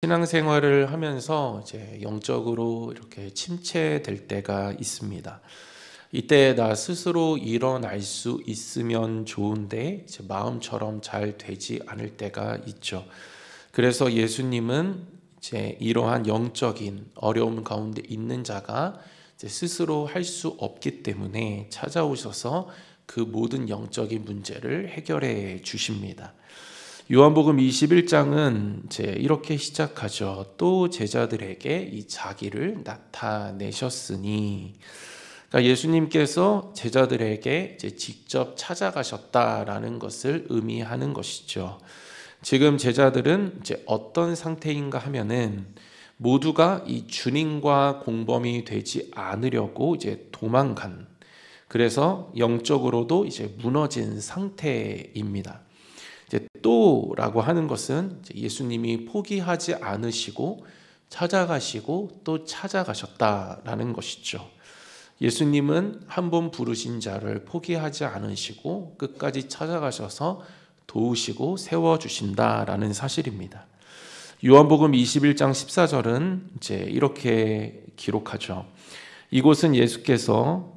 신앙생활을 하면서 이제 영적으로 이렇게 침체될 때가 있습니다. 이때 나 스스로 일어날 수 있으면 좋은데 이제 마음처럼 잘 되지 않을 때가 있죠. 그래서 예수님은 이제 이러한 영적인 어려움 가운데 있는 자가 이제 스스로 할 수 없기 때문에 찾아오셔서 그 모든 영적인 문제를 해결해 주십니다. 요한복음 21장은 이제 이렇게 시작하죠. 또 제자들에게 이 자기를 나타내셨으니, 그러니까 예수님께서 제자들에게 이제 직접 찾아가셨다라는 것을 의미하는 것이죠. 지금 제자들은 이제 어떤 상태인가 하면은 모두가 이 주님과 공범이 되지 않으려고 이제 도망간, 그래서 영적으로도 이제 무너진 상태입니다. 이제 또라고 하는 것은 예수님이 포기하지 않으시고 찾아가시고 또 찾아가셨다라는 것이죠. 예수님은 한 번 부르신 자를 포기하지 않으시고 끝까지 찾아가셔서 도우시고 세워주신다라는 사실입니다. 요한복음 21장 14절은 이제 이렇게 기록하죠. 이곳은 예수께서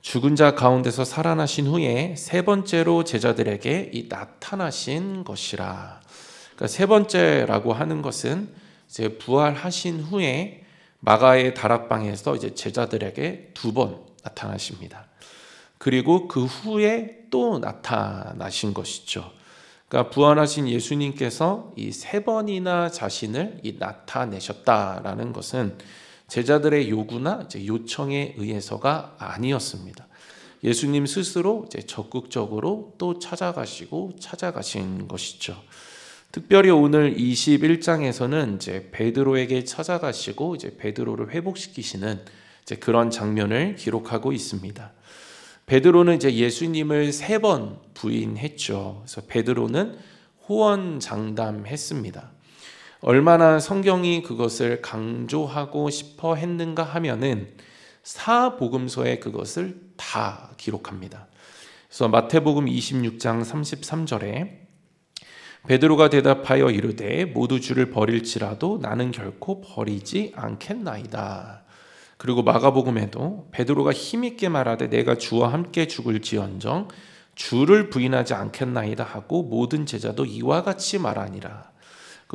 죽은 자 가운데서 살아나신 후에 세 번째로 제자들에게 나타나신 것이라. 그러니까 세 번째라고 하는 것은 이제 부활하신 후에 마가의 다락방에서 이제 제자들에게 두 번 나타나십니다. 그리고 그 후에 또 나타나신 것이죠. 그러니까 부활하신 예수님께서 이 세 번이나 자신을 나타내셨다라는 것은 제자들의 요구나 이제 요청에 의해서가 아니었습니다. 예수님 스스로 이제 적극적으로 또 찾아가신 것이죠. 특별히 오늘 21장에서는 이제 베드로에게 찾아가시고 이제 베드로를 회복시키시는 이제 그런 장면을 기록하고 있습니다. 베드로는 이제 예수님을 세 번 부인했죠. 그래서 베드로는 호언장담했습니다. 얼마나 성경이 그것을 강조하고 싶어 했는가 하면은 사복음서에 그것을 다 기록합니다. 그래서 마태복음 26장 33절에 베드로가 대답하여 이르되 모두 주를 버릴지라도 나는 결코 버리지 않겠나이다. 그리고 마가복음에도 베드로가 힘있게 말하되 내가 주와 함께 죽을지언정 주를 부인하지 않겠나이다 하고 모든 제자도 이와 같이 말하니라.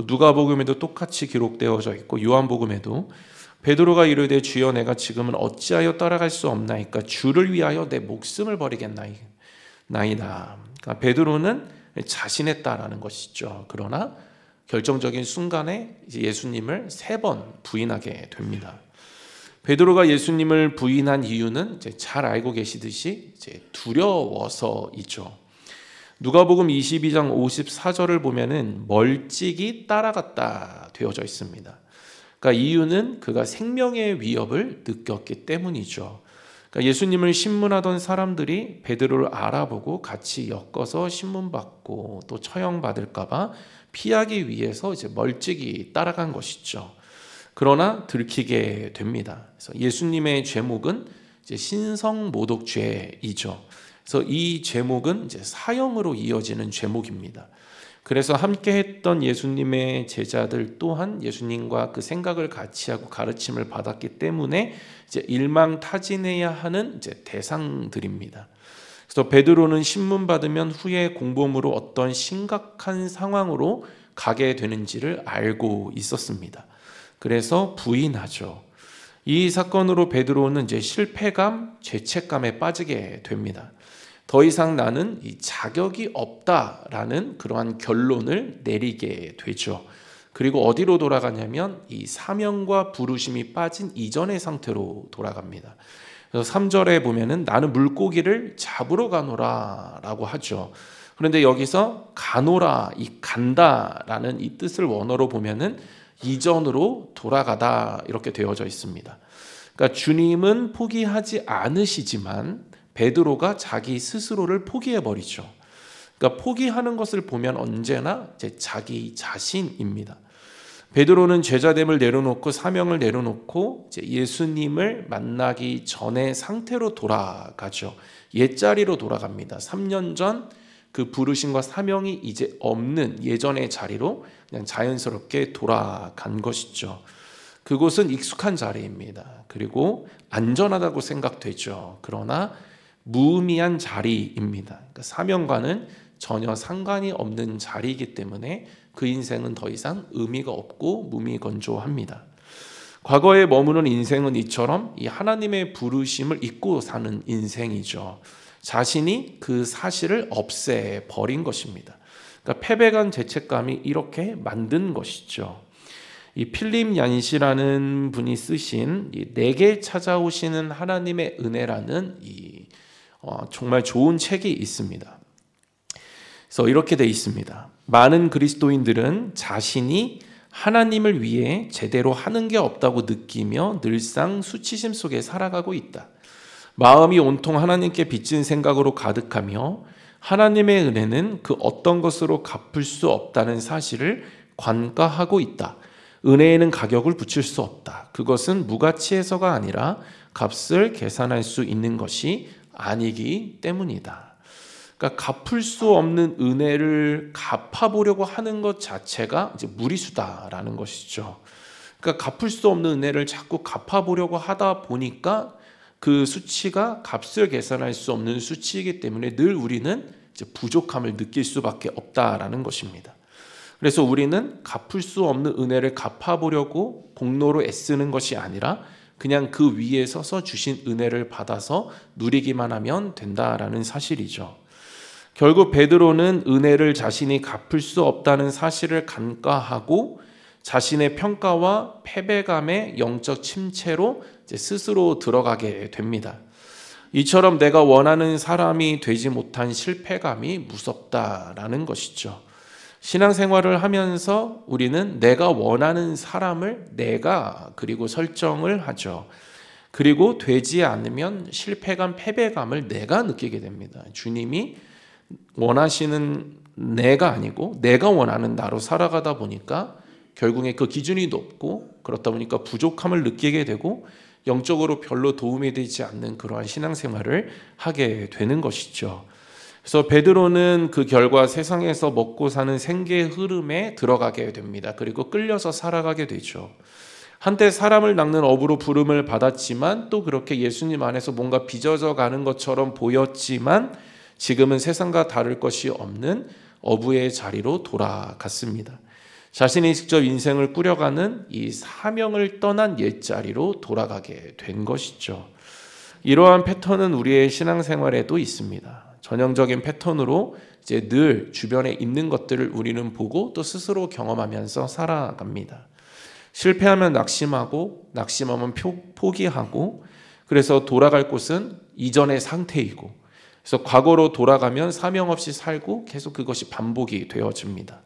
누가복음에도 똑같이 기록되어져 있고 요한복음에도 베드로가 이르되 주여 내가 지금은 어찌하여 따라갈 수 없나이까 주를 위하여 내 목숨을 버리겠나이다. 그러니까 베드로는 자신했다라는 것이죠. 그러나 결정적인 순간에 예수님을 세 번 부인하게 됩니다. 베드로가 예수님을 부인한 이유는 이제 잘 알고 계시듯이 이제 두려워서이죠. 누가복음 22장 54절을 보면은 멀찍이 따라갔다 되어져 있습니다. 그러니까 이유는 그가 생명의 위협을 느꼈기 때문이죠. 그러니까 예수님을 신문하던 사람들이 베드로를 알아보고 같이 엮어서 신문받고 또 처형받을까봐 피하기 위해서 이제 멀찍이 따라간 것이죠. 그러나 들키게 됩니다. 그래서 예수님의 죄목은 이제 신성모독죄이죠. 그래서 이 죄목은 이제 사형으로 이어지는 죄목입니다. 그래서 함께했던 예수님의 제자들 또한 예수님과 그 생각을 같이 하고 가르침을 받았기 때문에 이제 일망타진해야 하는 이제 대상들입니다. 그래서 베드로는 신문 받으면 후에 공범으로 어떤 심각한 상황으로 가게 되는지를 알고 있었습니다. 그래서 부인하죠. 이 사건으로 베드로는 이제 실패감, 죄책감에 빠지게 됩니다. 더 이상 나는 이 자격이 없다라는 그러한 결론을 내리게 되죠. 그리고 어디로 돌아가냐면 이 사명과 부르심이 빠진 이전의 상태로 돌아갑니다. 그래서 3절에 보면은 나는 물고기를 잡으러 가노라라고 하죠. 그런데 여기서 가노라, 이 간다라는 이 뜻을 원어로 보면은 이전으로 돌아가다 이렇게 되어져 있습니다. 그러니까 주님은 포기하지 않으시지만 베드로가 자기 스스로를 포기해버리죠. 그러니까 포기하는 것을 보면 언제나 자기 자신입니다. 베드로는 제자됨을 내려놓고 사명을 내려놓고 예수님을 만나기 전의 상태로 돌아가죠. 옛자리로 돌아갑니다. 3년 전 그 부르심과 사명이 이제 없는 예전의 자리로 그냥 자연스럽게 돌아간 것이죠. 그곳은 익숙한 자리입니다. 그리고 안전하다고 생각되죠. 그러나 무의미한 자리입니다. 그러니까 사명과는 전혀 상관이 없는 자리이기 때문에 그 인생은 더 이상 의미가 없고 무미건조합니다. 과거에 머무는 인생은 이처럼 이 하나님의 부르심을 잊고 사는 인생이죠. 자신이 그 사실을 없애버린 것입니다. 그러니까 패배감, 죄책감이 이렇게 만든 것이죠. 이 필립 얀시라는 분이 쓰신 내게 찾아오시는 하나님의 은혜라는 정말 좋은 책이 있습니다. 그래서 이렇게 돼 있습니다. 많은 그리스도인들은 자신이 하나님을 위해 제대로 하는 게 없다고 느끼며 늘상 수치심 속에 살아가고 있다. 마음이 온통 하나님께 빚진 생각으로 가득하며 하나님의 은혜는 그 어떤 것으로 갚을 수 없다는 사실을 관가하고 있다. 은혜에는 가격을 붙일 수 없다. 그것은 무가치해서가 아니라 값을 계산할 수 있는 것이 아니기 때문이다. 그러니까 갚을 수 없는 은혜를 갚아보려고 하는 것 자체가 이제 무리수다라는 것이죠. 그러니까 갚을 수 없는 은혜를 자꾸 갚아보려고 하다 보니까 그 수치가 값을 계산할 수 없는 수치이기 때문에 늘 우리는 이제 부족함을 느낄 수밖에 없다라는 것입니다. 그래서 우리는 갚을 수 없는 은혜를 갚아보려고 공로로 애쓰는 것이 아니라 그냥 그 위에 서서 주신 은혜를 받아서 누리기만 하면 된다라는 사실이죠. 결국 베드로는 은혜를 자신이 갚을 수 없다는 사실을 간과하고 자신의 평가와 패배감의 영적 침체로 스스로 들어가게 됩니다. 이처럼 내가 원하는 사람이 되지 못한 실패감이 무섭다라는 것이죠. 신앙생활을 하면서 우리는 내가 원하는 사람을 내가 그리고 설정을 하죠. 그리고 되지 않으면 실패감, 패배감을 내가 느끼게 됩니다. 주님이 원하시는 내가 아니고 내가 원하는 나로 살아가다 보니까 결국에 그 기준이 높고 그렇다 보니까 부족함을 느끼게 되고 영적으로 별로 도움이 되지 않는 그러한 신앙생활을 하게 되는 것이죠. 그래서 베드로는 그 결과 세상에서 먹고 사는 생계의 흐름에 들어가게 됩니다. 그리고 끌려서 살아가게 되죠. 한때 사람을 낚는 어부로 부름을 받았지만 또 그렇게 예수님 안에서 뭔가 빚어져 가는 것처럼 보였지만 지금은 세상과 다를 것이 없는 어부의 자리로 돌아갔습니다. 자신이 직접 인생을 꾸려가는 이 사명을 떠난 옛자리로 돌아가게 된 것이죠. 이러한 패턴은 우리의 신앙생활에도 있습니다. 전형적인 패턴으로 이제 늘 주변에 있는 것들을 우리는 보고 또 스스로 경험하면서 살아갑니다. 실패하면 낙심하고 낙심하면 포기하고 그래서 돌아갈 곳은 이전의 상태이고 그래서 과거로 돌아가면 사명 없이 살고 계속 그것이 반복이 되어집니다.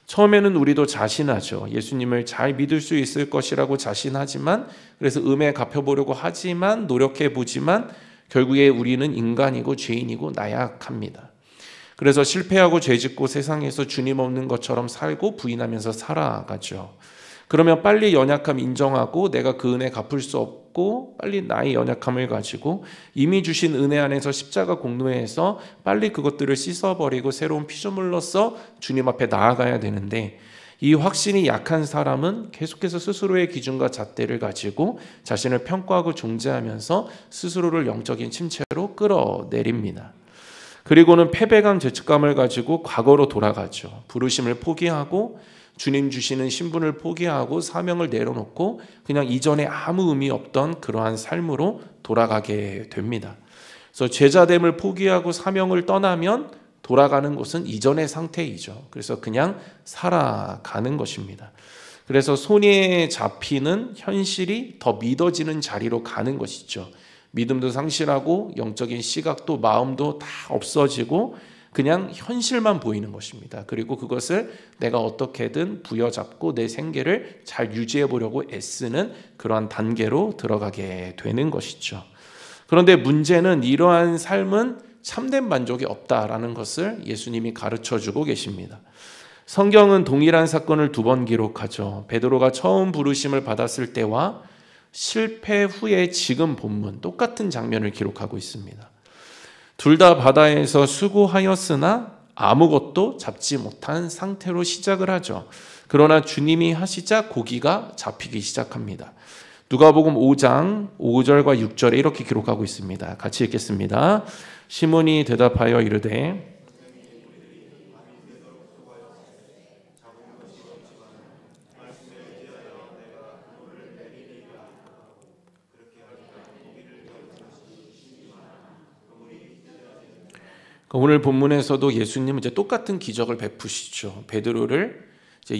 처음에는 우리도 자신하죠. 예수님을 잘 믿을 수 있을 것이라고 자신하지만 그래서 음에 갚여보려고 하지만 노력해보지만 결국에 우리는 인간이고 죄인이고 나약합니다. 그래서 실패하고 죄짓고 세상에서 주님 없는 것처럼 살고 부인하면서 살아가죠. 그러면 빨리 연약함 인정하고 내가 그 은혜 갚을 수 없고 빨리 나의 연약함을 가지고 이미 주신 은혜 안에서 십자가 공로에서 빨리 그것들을 씻어버리고 새로운 피조물로서 주님 앞에 나아가야 되는데 이 확신이 약한 사람은 계속해서 스스로의 기준과 잣대를 가지고 자신을 평가하고 중재하면서 스스로를 영적인 침체로 끌어내립니다. 그리고는 패배감, 죄책감을 가지고 과거로 돌아가죠. 부르심을 포기하고 주님 주시는 신분을 포기하고 사명을 내려놓고 그냥 이전에 아무 의미 없던 그러한 삶으로 돌아가게 됩니다. 그래서 제자됨을 포기하고 사명을 떠나면 돌아가는 곳은 이전의 상태이죠. 그래서 그냥 살아가는 것입니다. 그래서 손에 잡히는 현실이 더 믿어지는 자리로 가는 것이죠. 믿음도 상실하고 영적인 시각도 마음도 다 없어지고 그냥 현실만 보이는 것입니다. 그리고 그것을 내가 어떻게든 부여잡고 내 생계를 잘 유지해 보려고 애쓰는 그러한 단계로 들어가게 되는 것이죠. 그런데 문제는 이러한 삶은 참된 만족이 없다라는 것을 예수님이 가르쳐주고 계십니다. 성경은 동일한 사건을 2번 기록하죠. 베드로가 처음 부르심을 받았을 때와 실패 후에 지금 본문 똑같은 장면을 기록하고 있습니다. 둘 다 바다에서 수고하였으나 아무것도 잡지 못한 상태로 시작을 하죠. 그러나 주님이 하시자 고기가 잡히기 시작합니다. 누가복음 5장 5절과 6절에 이렇게 기록하고 있습니다. 같이 읽겠습니다. 시몬이 대답하여 이르되 오늘 본문에서도 예수님은 이제 똑같은 기적을 베푸시죠. 베드로를 이제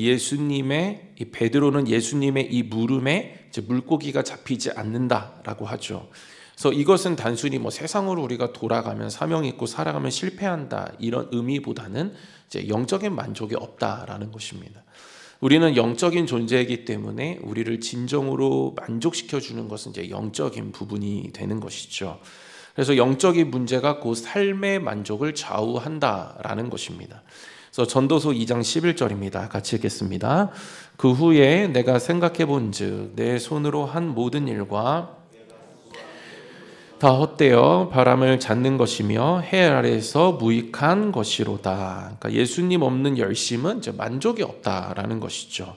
베드로는 예수님의 이 물음에 이제 물고기가 잡히지 않는다라고 하죠. 그래서 이것은 단순히 뭐 세상으로 우리가 돌아가면 사명 있고 살아가면 실패한다 이런 의미보다는 이제 영적인 만족이 없다라는 것입니다. 우리는 영적인 존재이기 때문에 우리를 진정으로 만족시켜 주는 것은 이제 영적인 부분이 되는 것이죠. 그래서 영적인 문제가 그 삶의 만족을 좌우한다라는 것입니다. 그래서 전도서 2장 11절입니다. 같이 읽겠습니다. 그 후에 내가 생각해 본즉 내 손으로 한 모든 일과 다 헛되어 바람을 잡는 것이며 해 아래에서 무익한 것이로다. 그러니까 예수님 없는 열심은 이제 만족이 없다라는 것이죠.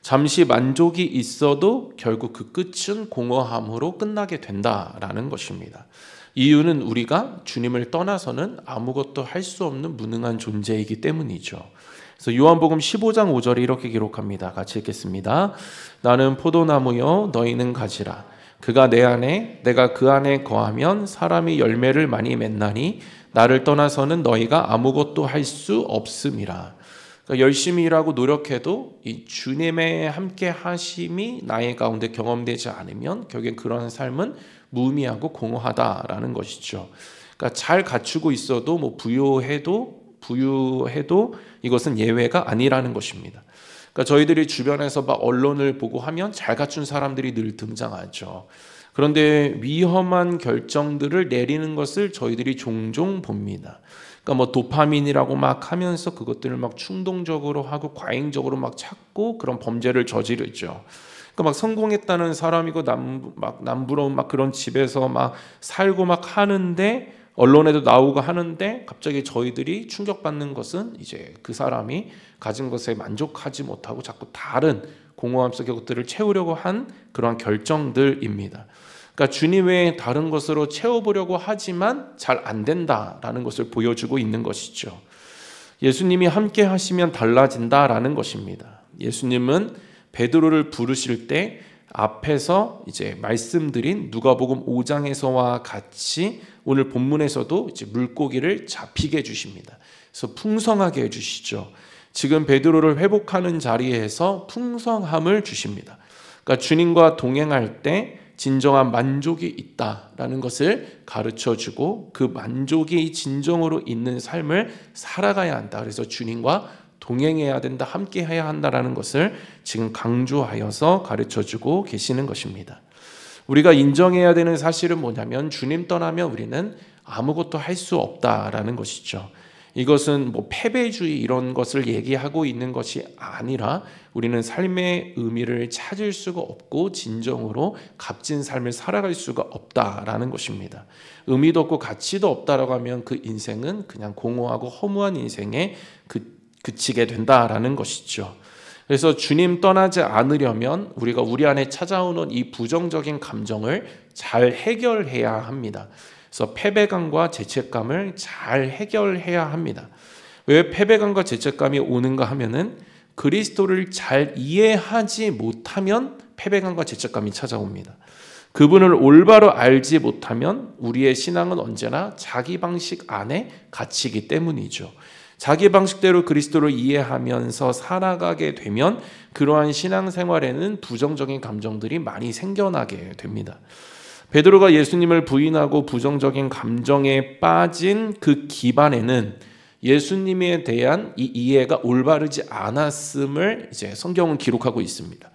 잠시 만족이 있어도 결국 그 끝은 공허함으로 끝나게 된다라는 것입니다. 이유는 우리가 주님을 떠나서는 아무것도 할 수 없는 무능한 존재이기 때문이죠. 그래서 요한복음 15장 5절에 이렇게 기록합니다. 같이 읽겠습니다. 나는 포도나무요 너희는 가지라. 그가 내 안에 내가 그 안에 거하면 사람이 열매를 많이 맺나니 나를 떠나서는 너희가 아무것도 할 수 없음이라. 그러니까 열심히 일하고 노력해도 이 주님의 함께 하심이 나의 가운데 경험되지 않으면 결국엔 그런 삶은 무의미하고 공허하다라는 것이죠. 그러니까 잘 갖추고 있어도 뭐 부유해도 이것은 예외가 아니라는 것입니다. 그러니까 저희들이 주변에서 막 언론을 보고 하면 잘 갖춘 사람들이 늘 등장하죠. 그런데 위험한 결정들을 내리는 것을 저희들이 종종 봅니다. 그러니까 뭐 도파민이라고 막 하면서 그것들을 막 충동적으로 하고 과잉적으로 막 찾고 그런 범죄를 저지르죠. 그러니까 막 성공했다는 사람이고 남부러운 막 그런 집에서 막 살고 막 하는데 언론에도 나오고 하는데 갑자기 저희들이 충격받는 것은 이제 그 사람이 가진 것에 만족하지 못하고 자꾸 다른 공허함 속의 것들을 채우려고 한 그러한 결정들입니다. 그러니까 주님 외에 다른 것으로 채워보려고 하지만 잘 안 된다라는 것을 보여주고 있는 것이죠. 예수님이 함께 하시면 달라진다라는 것입니다. 예수님은 베드로를 부르실 때 앞에서 이제 말씀드린 누가복음 5장에서와 같이 오늘 본문에서도 이제 물고기를 잡히게 해주십니다. 그래서 풍성하게 해주시죠. 지금 베드로를 회복하는 자리에서 풍성함을 주십니다. 그러니까 주님과 동행할 때 진정한 만족이 있다라는 것을 가르쳐주고 그 만족이 진정으로 있는 삶을 살아가야 한다. 그래서 주님과 동행해야 된다, 함께 해야 한다라는 것을 지금 강조하여서 가르쳐주고 계시는 것입니다. 우리가 인정해야 되는 사실은 뭐냐면 주님 떠나면 우리는 아무것도 할 수 없다라는 것이죠. 이것은 뭐 패배주의 이런 것을 얘기하고 있는 것이 아니라 우리는 삶의 의미를 찾을 수가 없고 진정으로 값진 삶을 살아갈 수가 없다라는 것입니다. 의미도 없고 가치도 없다라고 하면 그 인생은 그냥 공허하고 허무한 인생에 그치게 된다라는 것이죠. 그래서 주님 떠나지 않으려면 우리가 우리 안에 찾아오는 이 부정적인 감정을 잘 해결해야 합니다. 그래서 패배감과 죄책감을 잘 해결해야 합니다. 왜 패배감과 죄책감이 오는가 하면은 그리스도를 잘 이해하지 못하면 패배감과 죄책감이 찾아옵니다. 그분을 올바로 알지 못하면 우리의 신앙은 언제나 자기 방식 안에 갇히기 때문이죠. 자기 방식대로 그리스도를 이해하면서 살아가게 되면 그러한 신앙생활에는 부정적인 감정들이 많이 생겨나게 됩니다. 베드로가 예수님을 부인하고 부정적인 감정에 빠진 그 기반에는 예수님에 대한 이 이해가 올바르지 않았음을 이제 성경은 기록하고 있습니다.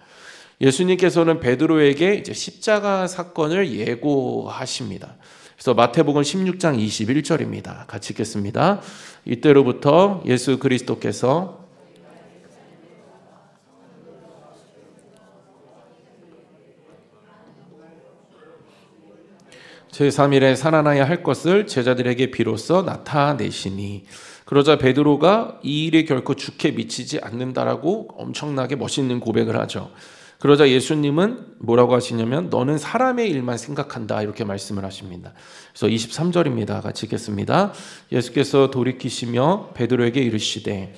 예수님께서는 베드로에게 이제 십자가 사건을 예고하십니다. 그래서 마태복음 16장 21절입니다. 같이 읽겠습니다. 이때로부터 예수 그리스도께서 제3일에 살아나야 할 것을 제자들에게 비로소 나타내시니. 그러자 베드로가 이 일이 결코 주께 미치지 않는다라고 엄청나게 멋있는 고백을 하죠. 그러자 예수님은 뭐라고 하시냐면 너는 사람의 일만 생각한다 이렇게 말씀을 하십니다. 그래서 23절입니다. 같이 읽겠습니다. 예수께서 돌이키시며 베드로에게 이르시되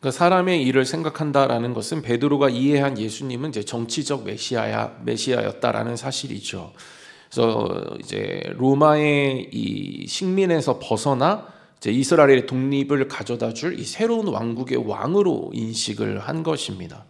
그러니까 사람의 일을 생각한다라는 것은 베드로가 이해한 예수님은 이제 정치적 메시아였다라는 사실이죠. 그래서 이제 로마의 이 식민에서 벗어나 이제 이스라엘의 독립을 가져다 줄 이 새로운 왕국의 왕으로 인식을 한 것입니다.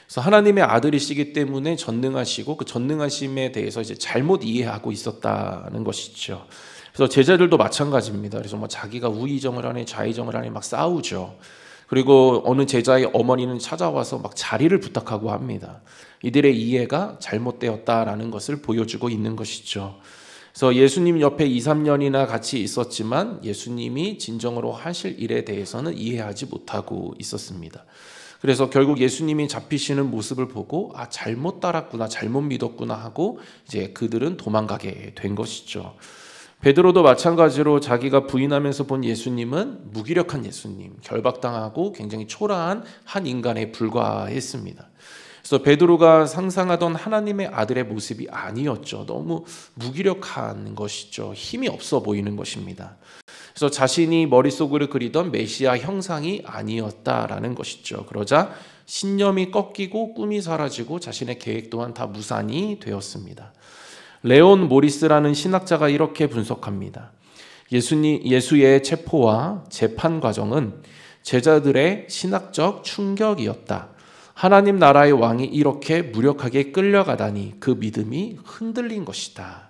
그래서 하나님의 아들이시기 때문에 전능하시고 그 전능하심에 대해서 이제 잘못 이해하고 있었다는 것이죠. 그래서 제자들도 마찬가지입니다. 그래서 뭐 자기가 우의정을 하니 좌의정을 하니 막 싸우죠. 그리고 어느 제자의 어머니는 찾아와서 막 자리를 부탁하고 합니다. 이들의 이해가 잘못되었다라는 것을 보여주고 있는 것이죠. 그래서 예수님 옆에 2, 3년이나 같이 있었지만 예수님이 진정으로 하실 일에 대해서는 이해하지 못하고 있었습니다. 그래서 결국 예수님이 잡히시는 모습을 보고 잘못 따랐구나, 잘못 믿었구나 하고 이제 그들은 도망가게 된 것이죠. 베드로도 마찬가지로 자기가 부인하면서 본 예수님은 무기력한 예수님, 결박당하고 굉장히 초라한 한 인간에 불과했습니다. 그래서 베드로가 상상하던 하나님의 아들의 모습이 아니었죠. 너무 무기력한 것이죠. 힘이 없어 보이는 것입니다. 그래서 자신이 머릿속으로 그리던 메시아 형상이 아니었다라는 것이죠. 그러자 신념이 꺾이고 꿈이 사라지고 자신의 계획 또한 다 무산이 되었습니다. 레온 모리스라는 신학자가 이렇게 분석합니다. 예수의 체포와 재판 과정은 제자들의 신학적 충격이었다. 하나님 나라의 왕이 이렇게 무력하게 끌려가다니 그 믿음이 흔들린 것이다.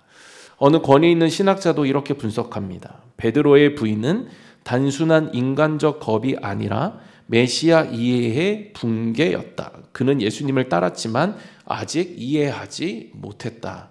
어느 권위 있는 신학자도 이렇게 분석합니다. 베드로의 부인은 단순한 인간적 겁이 아니라 메시아 이해의 붕괴였다. 그는 예수님을 따랐지만 아직 이해하지 못했다.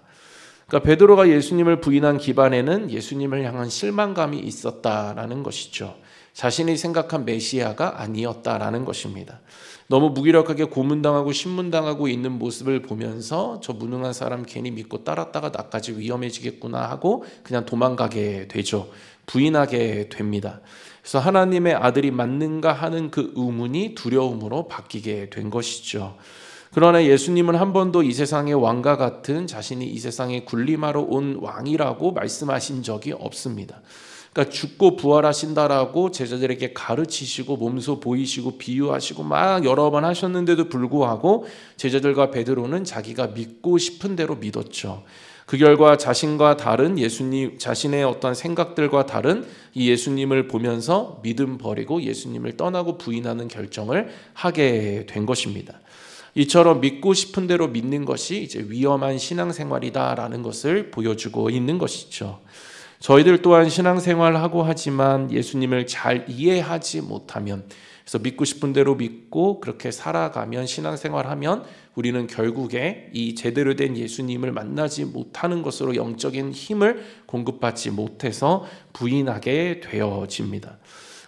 그러니까 베드로가 예수님을 부인한 기반에는 예수님을 향한 실망감이 있었다라는 것이죠. 자신이 생각한 메시아가 아니었다라는 것입니다. 너무 무기력하게 고문당하고 신문당하고 있는 모습을 보면서 저 무능한 사람 괜히 믿고 따랐다가 나까지 위험해지겠구나 하고 그냥 도망가게 되죠. 부인하게 됩니다. 그래서 하나님의 아들이 맞는가 하는 그 의문이 두려움으로 바뀌게 된 것이죠. 그러나 예수님은 한 번도 이 세상의 왕과 같은 자신이 이 세상에 군림하러 온 왕이라고 말씀하신 적이 없습니다. 그러니까 죽고 부활하신다라고 제자들에게 가르치시고 몸소 보이시고 비유하시고 막 여러 번 하셨는데도 불구하고 제자들과 베드로는 자기가 믿고 싶은 대로 믿었죠. 그 결과 자신과 다른 예수님, 자신의 어떤 생각들과 다른 이 예수님을 보면서 믿음 버리고 예수님을 떠나고 부인하는 결정을 하게 된 것입니다. 이처럼 믿고 싶은 대로 믿는 것이 이제 위험한 신앙생활이다라는 것을 보여주고 있는 것이죠. 저희들 또한 신앙생활을 하고 하지만 예수님을 잘 이해하지 못하면, 그래서 믿고 싶은 대로 믿고 그렇게 살아가면, 신앙생활하면 우리는 결국에 이 제대로 된 예수님을 만나지 못하는 것으로 영적인 힘을 공급받지 못해서 부인하게 되어집니다.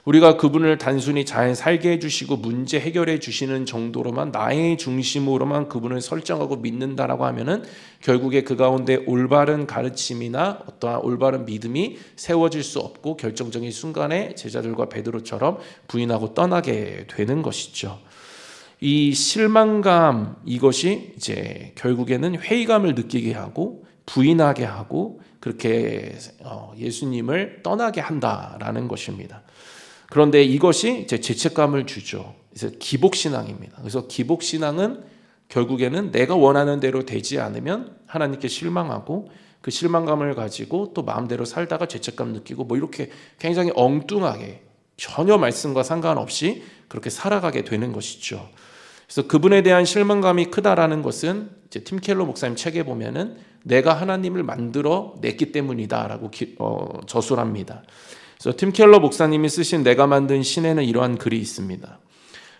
우리가 그분을 단순히 잘 살게 해주시고 문제 해결해 주시는 정도로만, 나의 중심으로만 그분을 설정하고 믿는다라고 하면은 결국에 그 가운데 올바른 가르침이나 어떠한 올바른 믿음이 세워질 수 없고 결정적인 순간에 제자들과 베드로처럼 부인하고 떠나게 되는 것이죠. 이 실망감, 이것이 이제 결국에는 회의감을 느끼게 하고 부인하게 하고 그렇게 예수님을 떠나게 한다라는 것입니다. 그런데 이것이 이제 죄책감을 주죠. 그래서 기복신앙입니다. 그래서 기복신앙은 결국에는 내가 원하는 대로 되지 않으면 하나님께 실망하고 그 실망감을 가지고 또 마음대로 살다가 죄책감 느끼고 뭐 이렇게 굉장히 엉뚱하게 전혀 말씀과 상관없이 그렇게 살아가게 되는 것이죠. 그래서 그분에 대한 실망감이 크다라는 것은 이제 팀 켈러 목사님 책에 보면은 내가 하나님을 만들어 냈기 때문이다라고 저술합니다. 그래서 팀 켈러 목사님이 쓰신 내가 만든 신에는 이러한 글이 있습니다.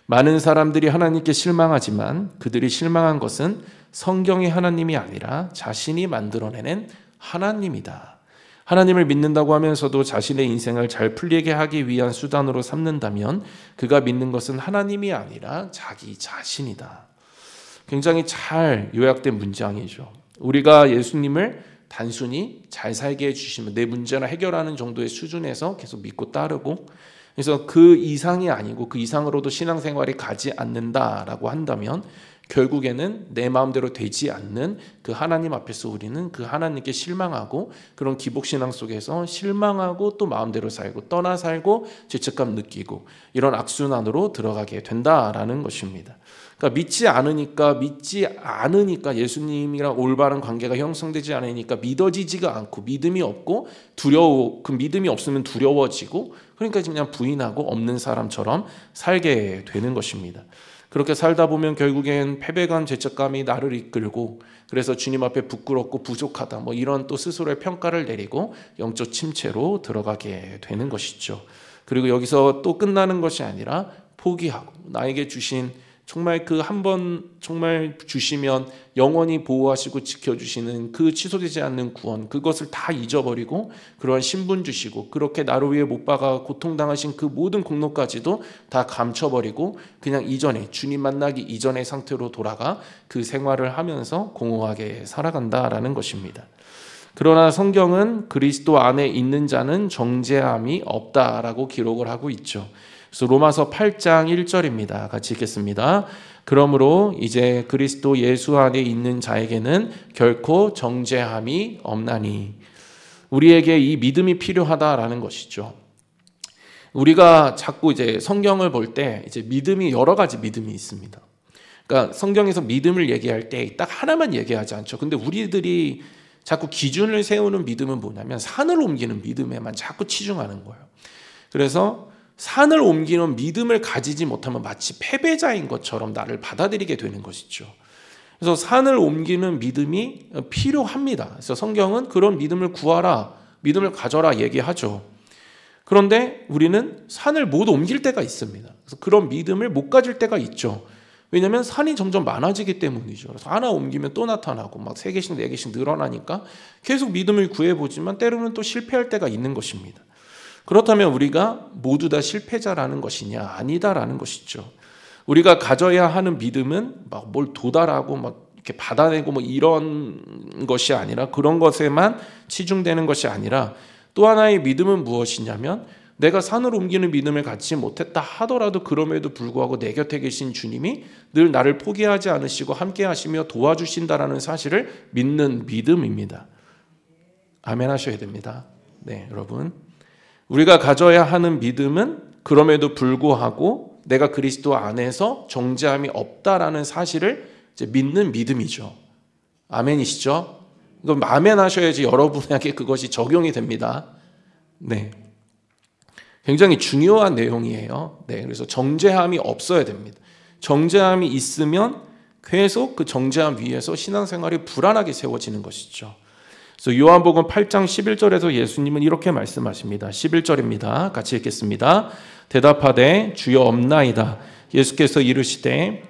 많은 사람들이 하나님께 실망하지만 그들이 실망한 것은 성경의 하나님이 아니라 자신이 만들어내는 하나님이다. 하나님을 믿는다고 하면서도 자신의 인생을 잘 풀리게 하기 위한 수단으로 삼는다면 그가 믿는 것은 하나님이 아니라 자기 자신이다. 굉장히 잘 요약된 문장이죠. 우리가 예수님을 단순히 잘 살게 해주시면 내 문제를 해결하는 정도의 수준에서 계속 믿고 따르고, 그래서 그 이상이 아니고 그 이상으로도 신앙생활이 가지 않는다라고 한다면 결국에는 내 마음대로 되지 않는 그 하나님 앞에서 우리는 그 하나님께 실망하고, 그런 기복신앙 속에서 실망하고 또 마음대로 살고 떠나 살고 죄책감 느끼고 이런 악순환으로 들어가게 된다라는 것입니다. 그러니까 믿지 않으니까 예수님이랑 올바른 관계가 형성되지 않으니까 믿어지지가 않고 믿음이 없고 그 믿음이 없으면 두려워지고, 그러니까 그냥 부인하고 없는 사람처럼 살게 되는 것입니다. 그렇게 살다 보면 결국엔 패배감, 죄책감이 나를 이끌고, 그래서 주님 앞에 부끄럽고 부족하다 이런 또 스스로의 평가를 내리고 영적 침체로 들어가게 되는 것이죠. 그리고 여기서 또 끝나는 것이 아니라 포기하고, 나에게 주신 정말 그 한 번 정말 주시면 영원히 보호하시고 지켜주시는 그 취소되지 않는 구원, 그것을 다 잊어버리고 그러한 신분 주시고 그렇게 나를 위해 못 박아 고통당하신 그 모든 공로까지도 다 감춰버리고 그냥 이전에 주님 만나기 이전의 상태로 돌아가 그 생활을 하면서 공허하게 살아간다라는 것입니다. 그러나 성경은 그리스도 안에 있는 자는 정죄함이 없다라고 기록을 하고 있죠. 그래서 로마서 8장 1절입니다. 같이 읽겠습니다. 그러므로 이제 그리스도 예수 안에 있는 자에게는 결코 정죄함이 없나니. 우리에게 이 믿음이 필요하다라는 것이죠. 우리가 자꾸 이제 성경을 볼 때 이제 믿음이 여러 가지 믿음이 있습니다. 그러니까 성경에서 믿음을 얘기할 때 딱 하나만 얘기하지 않죠. 근데 우리들이 자꾸 기준을 세우는 믿음은 뭐냐면 산을 옮기는 믿음에만 자꾸 치중하는 거예요. 그래서 산을 옮기는 믿음을 가지지 못하면 마치 패배자인 것처럼 나를 받아들이게 되는 것이죠. 그래서 산을 옮기는 믿음이 필요합니다. 그래서 성경은 그런 믿음을 구하라, 믿음을 가져라 얘기하죠. 그런데 우리는 산을 못 옮길 때가 있습니다. 그래서 그런 믿음을 못 가질 때가 있죠. 왜냐하면 산이 점점 많아지기 때문이죠. 그래서 하나 옮기면 또 나타나고 막 3개씩 4개씩 늘어나니까 계속 믿음을 구해보지만 때로는 또 실패할 때가 있는 것입니다. 그렇다면 우리가 모두 다 실패자라는 것이냐? 아니다라는 것이죠. 우리가 가져야 하는 믿음은 막 뭘 도달하고 막 이렇게 받아내고 이런 것이 아니라, 그런 것에만 치중되는 것이 아니라 또 하나의 믿음은 무엇이냐면, 내가 산을 옮기는 믿음을 갖지 못했다 하더라도 그럼에도 불구하고 내 곁에 계신 주님이 늘 나를 포기하지 않으시고 함께 하시며 도와주신다라는 사실을 믿는 믿음입니다. 아멘 하셔야 됩니다. 네, 여러분. 우리가 가져야 하는 믿음은 그럼에도 불구하고 내가 그리스도 안에서 정죄함이 없다라는 사실을 이제 믿는 믿음이죠. 아멘이시죠? 이건 아멘 하셔야지 여러분에게 그것이 적용이 됩니다. 네. 굉장히 중요한 내용이에요. 네. 그래서 정죄함이 없어야 됩니다. 정죄함이 있으면 계속 그 정죄함 위에서 신앙생활이 불안하게 세워지는 것이죠. 그래서 요한복음 8장 11절에서 예수님은 이렇게 말씀하십니다. 11절입니다. 같이 읽겠습니다. 대답하되 주여 없나이다. 예수께서 이르시되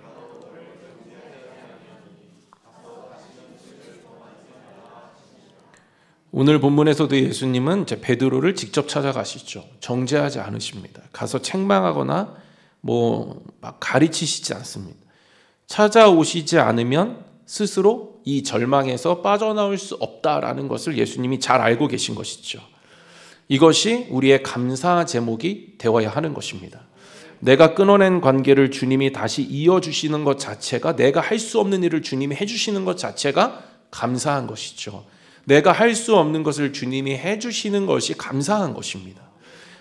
오늘 본문에서도 예수님은 이제 베드로를 직접 찾아가시죠. 정죄하지 않으십니다. 가서 책망하거나 막 가르치시지 않습니다. 찾아오시지 않으면 스스로 이 절망에서 빠져나올 수 없다라는 것을 예수님이 잘 알고 계신 것이죠. 이것이 우리의 감사 제목이 되어야 하는 것입니다. 내가 끊어낸 관계를 주님이 다시 이어주시는 것 자체가, 내가 할 수 없는 일을 주님이 해주시는 것 자체가 감사한 것이죠. 내가 할 수 없는 것을 주님이 해주시는 것이 감사한 것입니다.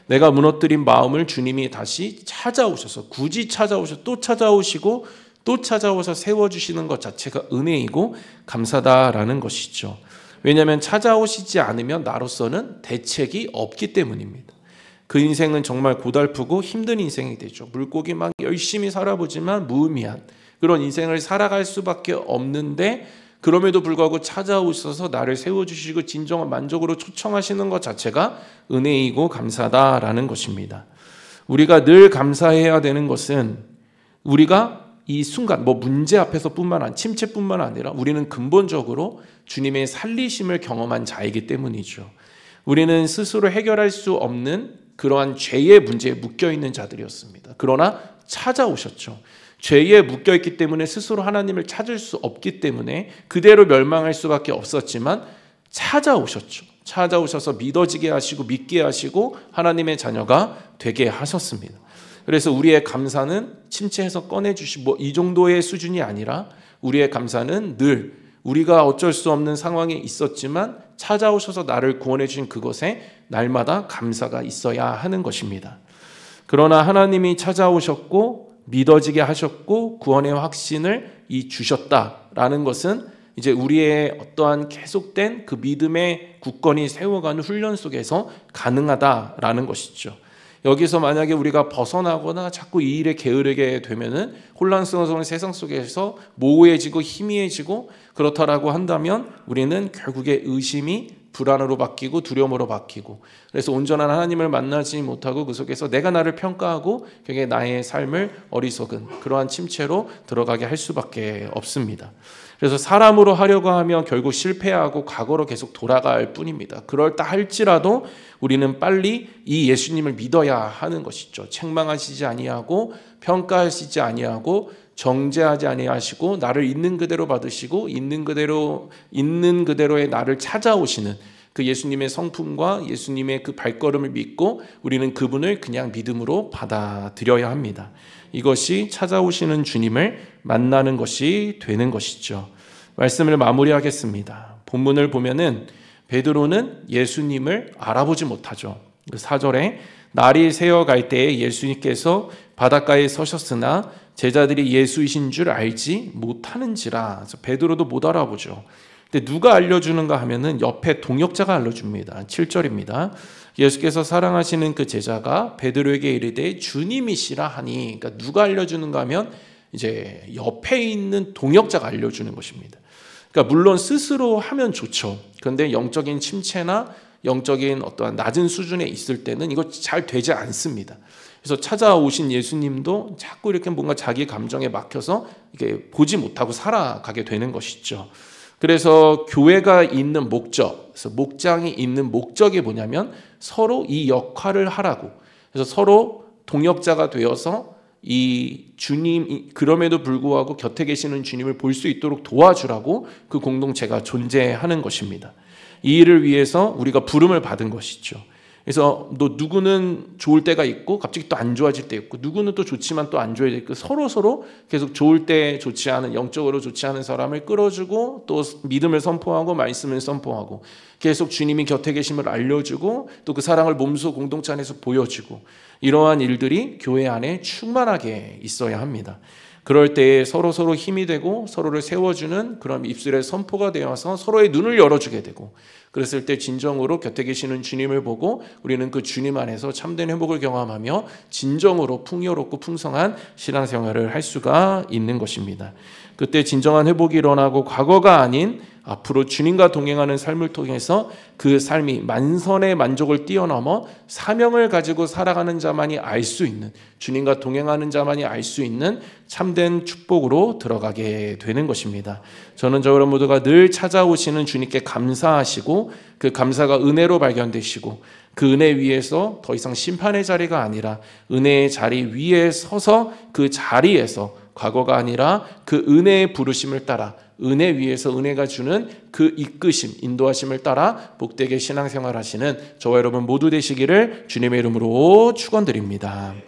내가 무너뜨린 마음을 주님이 다시 찾아오셔서, 굳이 찾아오셔서 또 찾아오시고 또 찾아오셔서 세워주시는 것 자체가 은혜이고 감사다라는 것이죠. 왜냐하면 찾아오시지 않으면 나로서는 대책이 없기 때문입니다. 그 인생은 정말 고달프고 힘든 인생이 되죠. 물고기 막 열심히 살아보지만 무의미한 그런 인생을 살아갈 수밖에 없는데, 그럼에도 불구하고 찾아오셔서 나를 세워주시고 진정한 만족으로 초청하시는 것 자체가 은혜이고 감사다라는 것입니다. 우리가 늘 감사해야 되는 것은, 우리가 이 순간 문제 앞에서 침체뿐만 아니라 우리는 근본적으로 주님의 살리심을 경험한 자이기 때문이죠. 우리는 스스로 해결할 수 없는 그러한 죄의 문제에 묶여있는 자들이었습니다. 그러나 찾아오셨죠. 죄에 묶여있기 때문에 스스로 하나님을 찾을 수 없기 때문에 그대로 멸망할 수밖에 없었지만 찾아오셨죠. 찾아오셔서 믿어지게 하시고 믿게 하시고 하나님의 자녀가 되게 하셨습니다. 그래서 우리의 감사는 침체해서 꺼내주시고 이 정도의 수준이 아니라 우리의 감사는 늘 우리가 어쩔 수 없는 상황에 있었지만 찾아오셔서 나를 구원해 주신 그것에 날마다 감사가 있어야 하는 것입니다. 그러나 하나님이 찾아오셨고 믿어지게 하셨고 구원의 확신을 주셨다라는 것은 이제 우리의 어떠한 계속된 그 믿음의 굳건히 세워가는 훈련 속에서 가능하다라는 것이죠. 여기서 만약에 우리가 벗어나거나 자꾸 이 일에 게으르게 되면은 혼란스러운 세상 속에서 모호해지고 희미해지고 그렇다라고 한다면 우리는 결국에 의심이 불안으로 바뀌고 두려움으로 바뀌고 그래서 온전한 하나님을 만나지 못하고 그 속에서 내가 나를 평가하고 결국에 나의 삶을 어리석은 그러한 침체로 들어가게 할 수밖에 없습니다. 그래서 사람으로 하려고 하면 결국 실패하고 과거로 계속 돌아갈 뿐입니다. 그럴다 할지라도 우리는 빨리 이 예수님을 믿어야 하는 것이죠. 책망하시지 아니하고 평가하시지 아니하고 정죄하지 아니하시고 나를 있는 그대로 받으시고 있는 그대로의 나를 찾아오시는 그 예수님의 성품과 예수님의 그 발걸음을 믿고 우리는 그분을 그냥 믿음으로 받아들여야 합니다. 이것이 찾아오시는 주님을 만나는 것이 되는 것이죠. 말씀을 마무리하겠습니다. 본문을 보면은 베드로는 예수님을 알아보지 못하죠. 4절에 날이 새어갈 때에 예수님께서 바닷가에 서셨으나 제자들이 예수이신 줄 알지 못하는지라. 베드로도 못 알아보죠. 근데 누가 알려주는가 하면은 옆에 동역자가 알려줍니다. 7절입니다. 예수께서 사랑하시는 그 제자가 베드로에게 이르되 주님이시라 하니, 그러니까 누가 알려주는가 하면 이제 옆에 있는 동역자가 알려주는 것입니다. 그러니까 물론 스스로 하면 좋죠. 그런데 영적인 침체나 영적인 어떠한 낮은 수준에 있을 때는 이거 잘 되지 않습니다. 그래서 찾아오신 예수님도 자꾸 이렇게 뭔가 자기 감정에 막혀서 이게 보지 못하고 살아가게 되는 것이죠. 그래서 교회가 있는 목적, 그래서 목장이 있는 목적이 뭐냐면 서로 이 역할을 하라고. 그래서 서로 동역자가 되어서 이 주님, 그럼에도 불구하고 곁에 계시는 주님을 볼 수 있도록 도와주라고 그 공동체가 존재하는 것입니다. 이 일을 위해서 우리가 부름을 받은 것이죠. 그래서 또 누구는 좋을 때가 있고 갑자기 또 안 좋아질 때 있고 누구는 또 좋지만 또 안 좋아질 때 있고 서로 계속 좋을 때 좋지 않은 영적으로 좋지 않은 사람을 끌어주고 또 믿음을 선포하고 말씀을 선포하고 계속 주님이 곁에 계심을 알려주고 또 그 사랑을 몸소 공동체 안에서 보여주고 이러한 일들이 교회 안에 충만하게 있어야 합니다. 그럴 때에 서로 힘이 되고 서로를 세워주는 그런 입술의 선포가 되어서 서로의 눈을 열어주게 되고 그랬을 때 진정으로 곁에 계시는 주님을 보고 우리는 그 주님 안에서 참된 회복을 경험하며 진정으로 풍요롭고 풍성한 신앙생활을 할 수가 있는 것입니다. 그때 진정한 회복이 일어나고 과거가 아닌 앞으로 주님과 동행하는 삶을 통해서 그 삶이 만선의 만족을 뛰어넘어 사명을 가지고 살아가는 자만이 알 수 있는 주님과 동행하는 자만이 알 수 있는 참된 축복으로 들어가게 되는 것입니다. 저는 저 여러분 모두가 늘 찾아오시는 주님께 감사하시고 그 감사가 은혜로 발견되시고 그 은혜 위에서 더 이상 심판의 자리가 아니라 은혜의 자리 위에 서서 그 자리에서 과거가 아니라 그 은혜의 부르심을 따라 은혜 위에서 은혜가 주는 그 이끄심, 인도하심을 따라 복되게 신앙생활 하시는 저와 여러분 모두 되시기를 주님의 이름으로 축원드립니다.